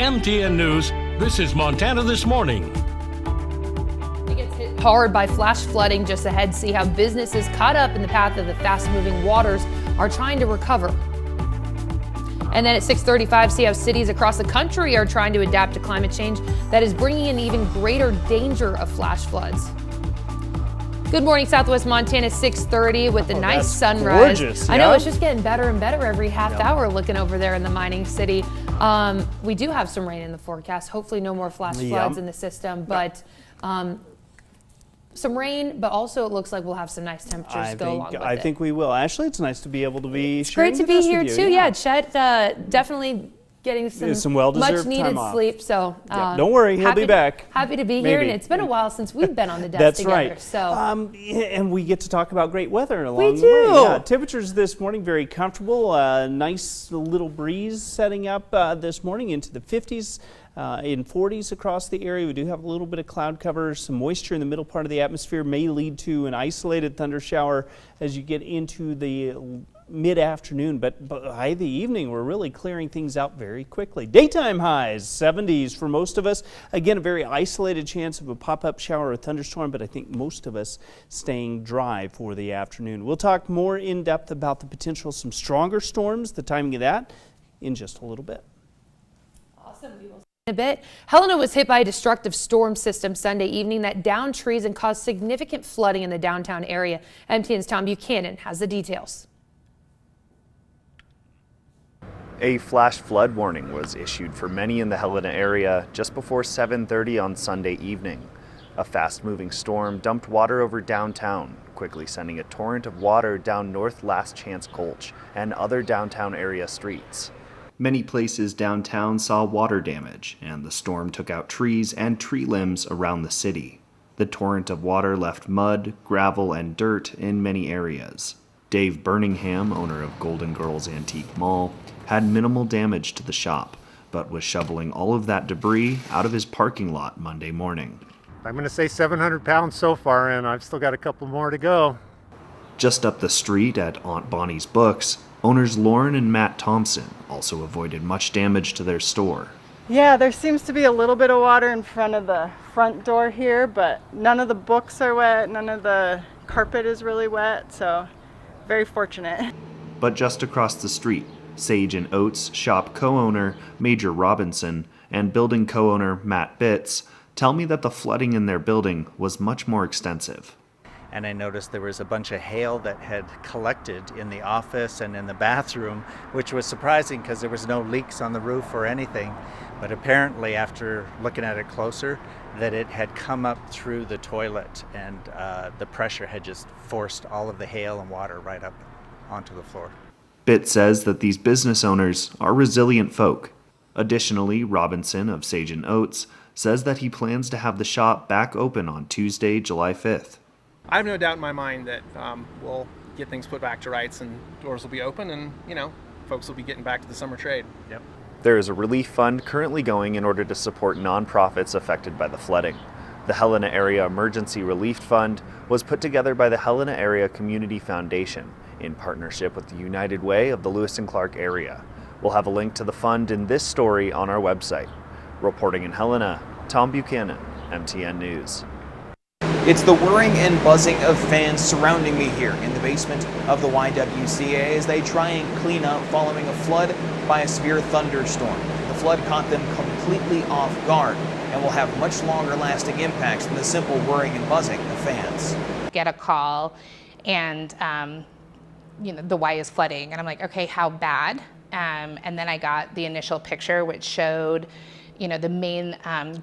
MTN News, this is Montana This Morning. It gets hit hard by flash flooding just ahead. See how businesses caught up in the path of the fast-moving waters are trying to recover. And then at 6:35, see how cities across the country are trying to adapt to climate change that is bringing in even greater danger of flash floods. Good morning, Southwest Montana, 6:30 with the nice sunrise. Gorgeous, I know yeah. it's just getting better and better every half hour looking over there in the mining city. We do have some rain in the forecast. Hopefully no more flash floods in the system, but some rain, but also it looks like we'll have some nice temperatures go along with it. I think we will. Ashley, it's nice to be able to be It's great to be here too. Yeah, Chet definitely getting some well-deserved much needed time off. sleep. So Don't worry, he'll be back. Happy to be here, and it's been a while since we've been on the desk That's together. right. So and we get to talk about great weather along the do. way. Yeah, temperatures this morning very comfortable. Nice little breeze setting up this morning into the 50s. In 40s across the area. We do have a little bit of cloud cover. Some moisture in the middle part of the atmosphere may lead to an isolated thunder shower as you get into the mid-afternoon, but by the evening we're really clearing things out very quickly. Daytime highs 70s for most of us. Again, a very isolated chance of a pop-up shower or thunderstorm, but I think most of us staying dry for the afternoon. We'll talk more in depth about the potential of some stronger storms, the timing of that, in just a little bit. awesome. We will see in a bit. Helena was hit by a destructive storm system Sunday evening that downed trees and caused significant flooding in the downtown area. MTN's Tom Buchanan has the details. A flash flood warning was issued for many in the Helena area just before 7:30 on Sunday evening. A fast-moving storm dumped water over downtown, quickly sending a torrent of water down North Last Chance Gulch and other downtown area streets. Many places downtown saw water damage, and the storm took out trees and tree limbs around the city. The torrent of water left mud, gravel, and dirt in many areas. Dave Birmingham, owner of Golden Girls Antique Mall, had minimal damage to the shop, but was shoveling all of that debris out of his parking lot Monday morning. I'm going to say 700 pounds so far, and I've still got a couple more to go. Just up the street at Aunt Bonnie's Books, owners Lauren and Matt Thompson also avoided much damage to their store. Yeah, there seems to be a little bit of water in front of the front door here, but none of the books are wet, none of the carpet is really wet, so very fortunate. But just across the street, Sage and Oats shop co-owner Major Robinson and building co-owner Matt Bitts tell me that the flooding in their building was much more extensive. And I noticed there was a bunch of hail that had collected in the office and in the bathroom, which was surprising because there was no leaks on the roof or anything. But apparently, after looking at it closer, that it had come up through the toilet, and the pressure had just forced all of the hail and water right up onto the floor. Bitt says that these business owners are resilient folk. Additionally, Robinson of Sage and Oats says that he plans to have the shop back open on Tuesday, July 5th. I have no doubt in my mind that we'll get things put back to rights and doors will be open, and folks will be getting back to the summer trade. Yep. There is a relief fund currently going in order to support nonprofits affected by the flooding. The Helena Area Emergency Relief Fund was put together by the Helena Area Community Foundation in partnership with the United Way of the Lewis and Clark area. We'll have a link to the fund in this story on our website. Reporting in Helena, Tom Buchanan, MTN News. It's the whirring and buzzing of fans surrounding me here in the basement of the YWCA as they try and clean up following a flood by a severe thunderstorm. The flood caught them completely off guard and will have much longer lasting impacts than the simple whirring and buzzing of fans. Get a call and the Y is flooding, and I'm like, okay, how bad? And then I got the initial picture, which showed the main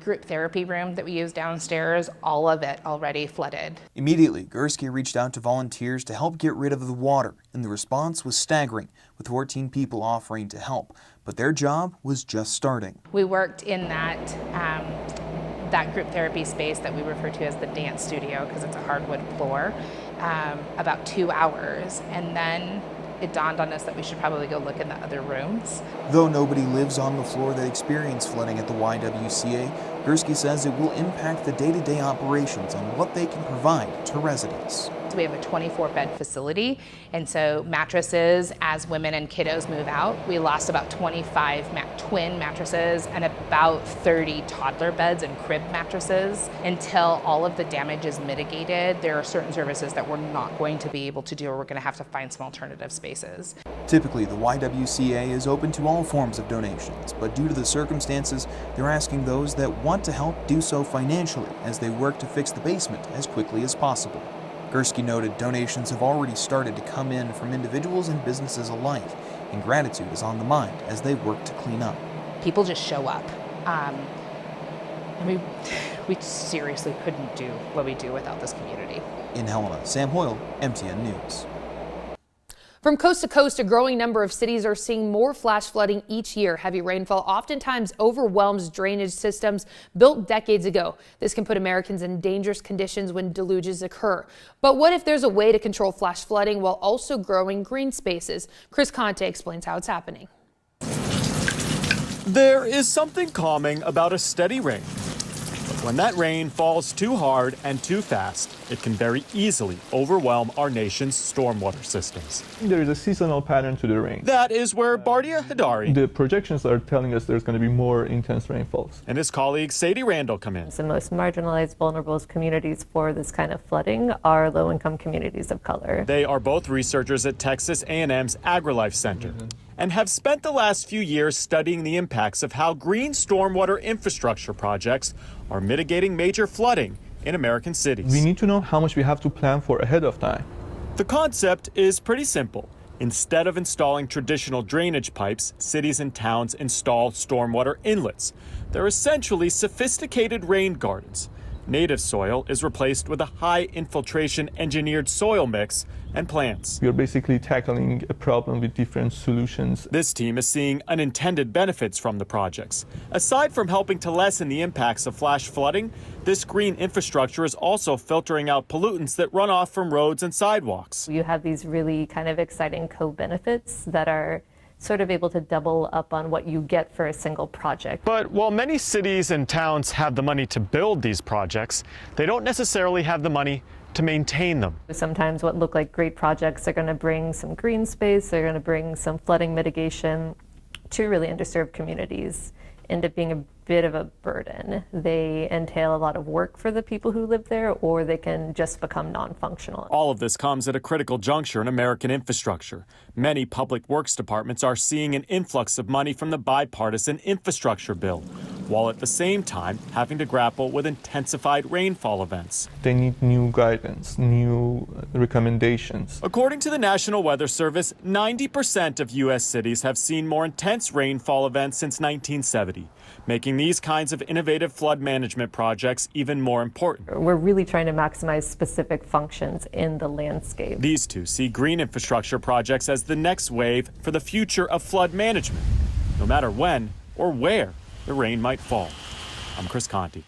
group therapy room that we use downstairs, all of it already flooded. Immediately, Gursky reached out to volunteers to help get rid of the water, and the response was staggering, with 14 people offering to help. But their job was just starting. We worked in that group therapy space that we refer to as the dance studio, because it's a hardwood floor, about 2 hours, and then it dawned on us that we should probably go look in the other rooms. Though nobody lives on the floor that experienced flooding at the YWCA, Gursky says it will impact the day-to-day operations on what they can provide to residents. So we have a 24-bed facility, and so mattresses, as women and kiddos move out, we lost about 25 twin mattresses and about 30 toddler beds and crib mattresses. Until all of the damage is mitigated, there are certain services that we're not going to be able to do, or we're going to have to find some alternative spaces. Typically, the YWCA is open to all forms of donations, but due to the circumstances, they're asking those that want to help do so financially as they work to fix the basement as quickly as possible. Gursky noted donations have already started to come in from individuals and businesses alike, and gratitude is on the mind as they work to clean up. People just show up. And we seriously couldn't do what we do without this community. In Helena, Sam Hoyle, MTN News. From coast to coast, a growing number of cities are seeing more flash flooding each year. Heavy rainfall oftentimes overwhelms drainage systems built decades ago. This can put Americans in dangerous conditions when deluges occur. But what if there's a way to control flash flooding while also growing green spaces? Chris Conte explains how it's happening. There is something calming about a steady rain. But when that rain falls too hard and too fast, it can very easily overwhelm our nation's stormwater systems. There is a seasonal pattern to the rain. That is where Bardia Hidari, the projections are telling us there's going to be more intense rainfalls, and his colleague Sadie Randall come in. The most marginalized, vulnerable communities for this kind of flooding are low-income communities of color. They are both researchers at Texas A&M's AgriLife Center. And have spent the last few years studying the impacts of how green stormwater infrastructure projects are mitigating major flooding in American cities. We need to know how much we have to plan for ahead of time. The concept is pretty simple. Instead of installing traditional drainage pipes, cities and towns install stormwater inlets. They're essentially sophisticated rain gardens. Native soil is replaced with a high infiltration engineered soil mix and plants. You're basically tackling a problem with different solutions. This team is seeing unintended benefits from the projects. Aside from helping to lessen the impacts of flash flooding, this green infrastructure is also filtering out pollutants that run off from roads and sidewalks. You have these really kind of exciting co-benefits that are sort of able to double up on what you get for a single project. But while many cities and towns have the money to build these projects, they don't necessarily have the money to maintain them. Sometimes what look like great projects are going to bring some green space, they're going to bring some flooding mitigation to really underserved communities, end up being a bit of a burden. They entail a lot of work for the people who live there, or they can just become non-functional. All of this comes at a critical juncture in American infrastructure. Many public works departments are seeing an influx of money from the bipartisan infrastructure bill, while at the same time having to grapple with intensified rainfall events. They need new guidance, new recommendations. According to the National Weather Service, 90% of U.S. cities have seen more intense rainfall events since 1970, making these kinds of innovative flood management projects even more important. We're really trying to maximize specific functions in the landscape. These two see green infrastructure projects as the next wave for the future of flood management, no matter when or where the rain might fall. I'm Chris Conte.